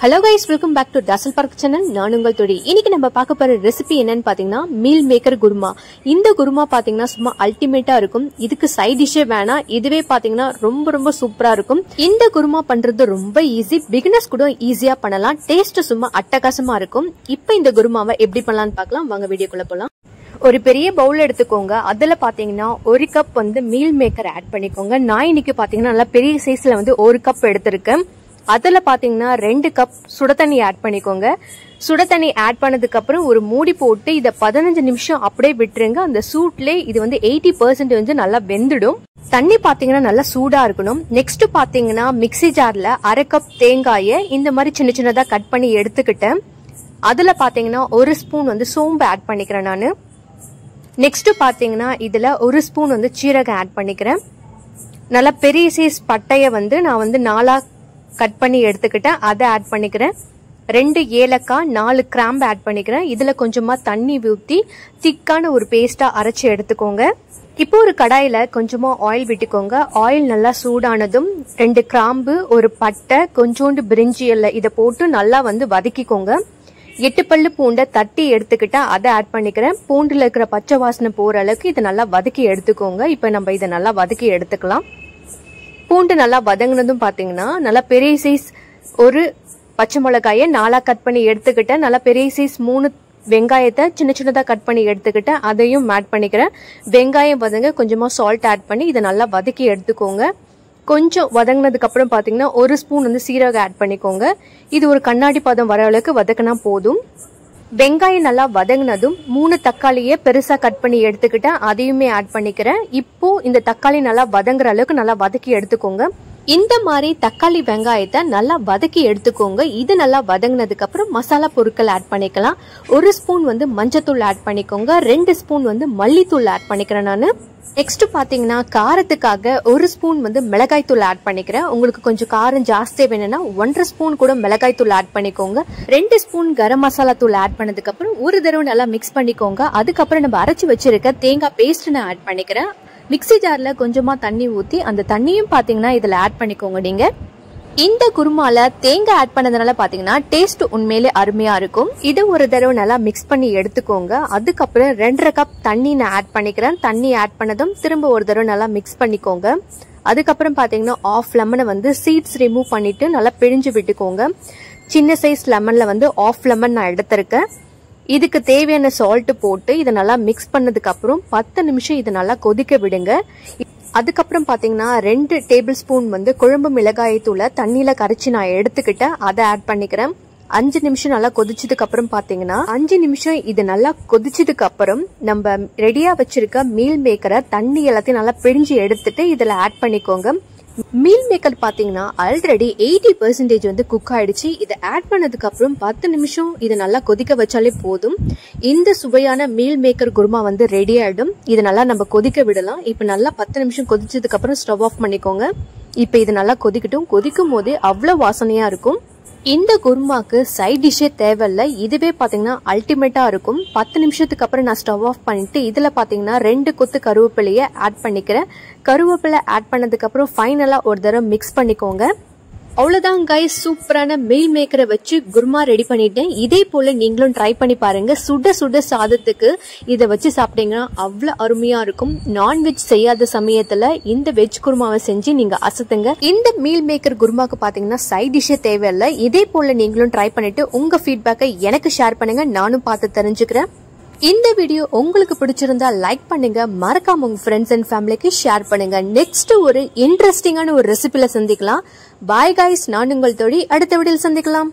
Hello guys, welcome back to Dazzle Park channel. நான் உங்கள் தோழி. இன்னைக்கு நம்ம பார்க்க போற ரெசிபி என்னன்னு பாத்தீங்கன்னா மீல் மேக்கர் குருமா. இந்த குருமா பாத்தீங்கன்னா சும்மா அல்டிமேட்டா இருக்கும். இதுக்கு சைட் டிஷ்ஷே வேணாம். இதுவே பாத்தீங்கன்னா ரொம்ப சூப்பரா இருக்கும். இந்த குருமா பண்றது ரொம்ப ஈஸி. பிகினர்ஸ் கூட ஈஸியா பண்ணலாம். டேஸ்ட் சும்மா அட்டகாசமா இருக்கும். இப்போ இந்த குருமாவை எப்படி பண்ணலாம்னு பார்க்கலாம். வாங்க வீடியோக்குள்ள போலாம். ஒரு பெரிய பவுல் எடுத்துக்கோங்க. அதுல பாத்தீங்கன்னா 1 கப் மீல் மேக்கர் ஆட் பண்ணிக்கோங்க. நான் இன்னைக்கு பாத்தீங்கன்னா நல்லா பெரிய சைஸ்ல 1 கப் எடுத்திருக்கேன். அதுல பாத்தீங்கன்னா 2 கப் சுட தண்ணி ஆட் பண்ணிக்கோங்க. சுட தண்ணி ஆட் பண்ணதுக்கு அப்புறம் ஒரு மூடி போட்டு இத 15 நிமிஷம் அப்படியே விட்டுருங்க. அந்த சூட்ல இது 80% நல்லா வெந்துடும். தண்ணி பாத்தீங்கன்னா நல்லா சூடா இருக்கணும். நெக்ஸ்ட் பாத்தீங்கன்னா மிக்ஸி ஜார்ல 1/2 கப் தேங்காயை இந்த மாதிரி சின்னதா கட் பண்ணி எடுத்துக்கிட்டேன். அதுல பாத்தீங்கன்னா 1 ஸ்பூன் சோம்பு ஆட் பண்ணிக்கிறேன் நானு. நெக்ஸ்ட் பாத்தீங்கன்னா இதுல 1 ஸ்பூன் சீரகம் ஆட் பண்ணிக்கிறேன். நல்லா பெரிய சைஸ் பட்டைய நான் 4 கட் பண்ணி எடுத்துக்கிட்டேன். அதை ஆட் பண்ணிக்கிறேன். 2 ஏலக்காய், 4 கிராம்பு ஆட் பண்ணிக்கிறேன். இதுல கொஞ்சமா தண்ணி ஊத்தி திக்கான ஒரு பேஸ்டா அரைச்சு எடுத்துக்கோங்க. இப்போ ஒரு கடாயில கொஞ்சமா ஆயில் விட்டுக்கோங்க. ஆயில் நல்லா சூடானதும் 2 கிராம்பு, ஒரு பட்டை, கொஞ்சோண்டு பிரிஞ்சி இலை இதை போட்டு நல்லா வதக்கிக்கோங்க. 8 பல்லு பூண்டை தட்டி எடுத்துக்கிட்டா அதை ஆட் பண்ணிக்கிறேன். பூண்டுல இருக்கிற பச்சை வாசனை போற அளவுக்கு இதை நல்லா வதக்கி எடுத்துக்கோங்க. இப்ப நம்ம இதை நல்லா வதக்கி எடுத்துக்கலாம். பூண்டு நல்லா வதங்கினதும் பாத்தீங்கன்னா நல்லா பெரிய சைஸ் ஒரு பச்சை மிளகாயை 4 கட் பண்ணி எடுத்துக்கிட்டேன். நல்லா பெரிய சைஸ் 3 வெங்காயத்தை சின்னதா கட் பண்ணி எடுத்துக்கிட்டேன். அதையும் ஆட் பண்ணிக்கிறேன். வெங்காயம் வதங்க கொஞ்சமா சால்ட் ஆட் பண்ணி இதை நல்லா வதக்கி எடுத்துக்கோங்க. கொஞ்சம் வதங்கினதுக்கு அப்புறம் பாத்தீங்கன்னா 1 ஸ்பூன் சீரகம் ஆட் பண்ணிக்கோங்க. இது ஒரு கண்ணாடி பதம் வர அளவுக்கு வதக்கினா போதும். வெங்காயம் நல்லா வதங்கினதும் 3 தக்காளியை பெருசா கட் பண்ணி எடுத்துக்கிட்டேன். அதையுமே ஆட் பண்ணிக்கிறேன். இப்போ இந்த தக்காளி நல்லா வதங்குற அளவுக்கு நல்லா வதக்கி எடுத்துக்கோங்க. இந்த மாதிரி தக்காளி வெங்காயத்தை நல்லா வதக்கி எடுத்துக்கோங்க. இது நல்லா வதங்கினதுக்கு அப்புறம் மசாலா பொருட்கள் ஆட் பண்ணிக்கலாம். 1 ஸ்பூன் மஞ்சத்தூள் ஆட் பண்ணிக்கோங்க. 2 ஸ்பூன் மல்லித்தூள் ஆட் பண்ணிக்கிறேன் நானு. நெக்ஸ்ட் பாத்தீங்கன்னா காரத்துக்காக 1 ஸ்பூன் மிளகாய் தூள் ஆட் பண்ணிக்கிறேன். உங்களுக்கு கொஞ்சம் காரம் ஜாஸ்தி வேணும்னா 1.5 ஸ்பூன் கூட மிளகாய் தூள் ஆட் பண்ணிக்கோங்க. 2 ஸ்பூன் கரம் மசாலா தூள் ஆட் பண்ணதுக்கு அப்புறம் ஒரு தடவை நல்லா மிக்ஸ் பண்ணிக்கோங்க. அதுக்கப்புறம் நம்ம அரைச்சு வச்சிருக்க தேங்காய் பேஸ்ட் நான் ஆட் பண்ணிக்கிறேன். மிக்ஸி ஜார்ல கொஞ்சமா தண்ணி ஊத்தி அந்த தண்ணியும் பாத்தீங்கன்னா இதுல ஆட் பண்ணிக்கோங்க. நீங்க இந்த குருமால தேங்காய் ஆட் பண்ணதுனால பாத்தீங்கன்னா டேஸ்ட் உண்மையிலே அருமையா இருக்கும். இது ஒரு தடவை நல்லா மிக்ஸ் பண்ணி எடுத்துக்கோங்க. அதுக்கப்புறம் 2.5 கப் தண்ணி நான் ஆட் பண்ணிக்கிறேன். தண்ணி ஆட் பண்ணதும் திரும்ப ஒரு தடவை நல்லா மிக்ஸ் பண்ணிக்கோங்க. அதுக்கப்புறம் பாத்தீங்கன்னா 1/2 லெமனை சீட்ஸ் ரிமூவ் பண்ணிட்டு நல்லா பிழிஞ்சு விட்டுக்கோங்க. சின்ன சைஸ் லெமன்ல 1/2 லெமன் நான் எடுத்திருக்கேன். இதுக்கு தேவையான சால்ட் போட்டு இதை நல்லா மிக்ஸ் பண்ணதுக்கு அப்புறம் 10 நிமிஷம் இதை நல்லா கொதிக்க விடுங்க. அதுக்கப்புறம் பாத்தீங்கன்னா 2 டேபிள் ஸ்பூன் குழம்பு மிளகாய் தூளை தண்ணியில கரைச்சி நான் எடுத்துக்கிட்டேன். அதை ஆட் பண்ணிக்கிறேன். 5 நிமிஷம் நல்லா கொதிச்சதுக்கு அப்புறம் பாத்தீங்கன்னா 5 நிமிஷம் இது நல்லா கொதிச்சதுக்கு அப்புறம் நம்ம ரெடியா வச்சிருக்க மீல் மேக்கரை தண்ணி எல்லாத்தையும் நல்லா பிழிஞ்சு எடுத்துட்டு இதுல ஆட் பண்ணிக்கோங்க. மீல் மேக்கர் பாத்தீங்கன்னா ஆல்ரெடி 80% குக் ஆயிடுச்சு. இதை ஆட் பண்ணதுக்கு அப்புறம் 10 நிமிஷம் இது நல்லா கொதிக்க வச்சாலே போதும். இந்த சுவையான மீல் மேக்கர் குருமா ரெடி ஆயிடும். இது நல்லா நம்ம கொதிக்க விடலாம். இப்ப நல்லா 10 நிமிஷம் கொதிச்சதுக்கு அப்புறம் ஸ்டவ் ஆஃப் பண்ணிக்கோங்க. இப்ப இது நல்லா கொதிக்கட்டும். கொதிக்கும் போது அவ்வளவு வாசனையா இருக்கும். இந்த குருமாக்கு சைட் டிஷ்ஷே தேவையில்ல. இதுவே பாத்தீங்கன்னா அல்டிமேட்டா இருக்கும். 10 நிமிஷத்துக்கு அப்புறம் நான் ஸ்டவ் ஆஃப் பண்ணிட்டு இதுல பாத்தீங்கன்னா 2 கொத்து கருவேப்பிலையை ஆட் பண்ணிக்கிறேன். கருவேப்பிலை ஆட் பண்ணதுக்கு அப்புறம் ஃபைனலா ஒரு தடவை மிக்ஸ் பண்ணிக்கோங்க. அவ்வளவுதான் கைஸ், சூப்பரான மீல் மேக்கரை வச்சு குருமா ரெடி பண்ணிட்டேன். இதே போல நீங்களும் ட்ரை பண்ணி பாருங்க. சுட சுட சாதத்துக்கு இதை வச்சு சாப்பிட்டீங்கன்னா அவ்வளவு அருமையா இருக்கும். நான்வெஜ் செய்யாத சமயத்துல இந்த வெஜ் குருமாவை செஞ்சு நீங்க அசத்துங்க. இந்த மீல் மேக்கர் குருமாக்கு பாத்தீங்கன்னா சைட் டிஷ்ஷே தேவையில்லை. இதே போல நீங்களும் ட்ரை பண்ணிட்டு உங்க ஃபீட்பேக்கை எனக்கு ஷேர் பண்ணுங்க. நானும் பார்த்து தெரிஞ்சுக்கிறேன். இந்த வீடியோ உங்களுக்கு பிடிச்சிருந்தா லைக் பண்ணுங்க. மறக்காம உங்க ஃப்ரெண்ட்ஸ் அண்ட் ஃபேமிலிக்கு ஷேர் பண்ணுங்க. நெக்ஸ்ட் ஒரு இன்ட்ரெஸ்டிங்கான ஒரு ரெசிபில சந்திக்கலாம். பாய் கைஸ், நான் உங்கள் தோழி. அடுத்த வீடியோல சந்திக்கலாம்.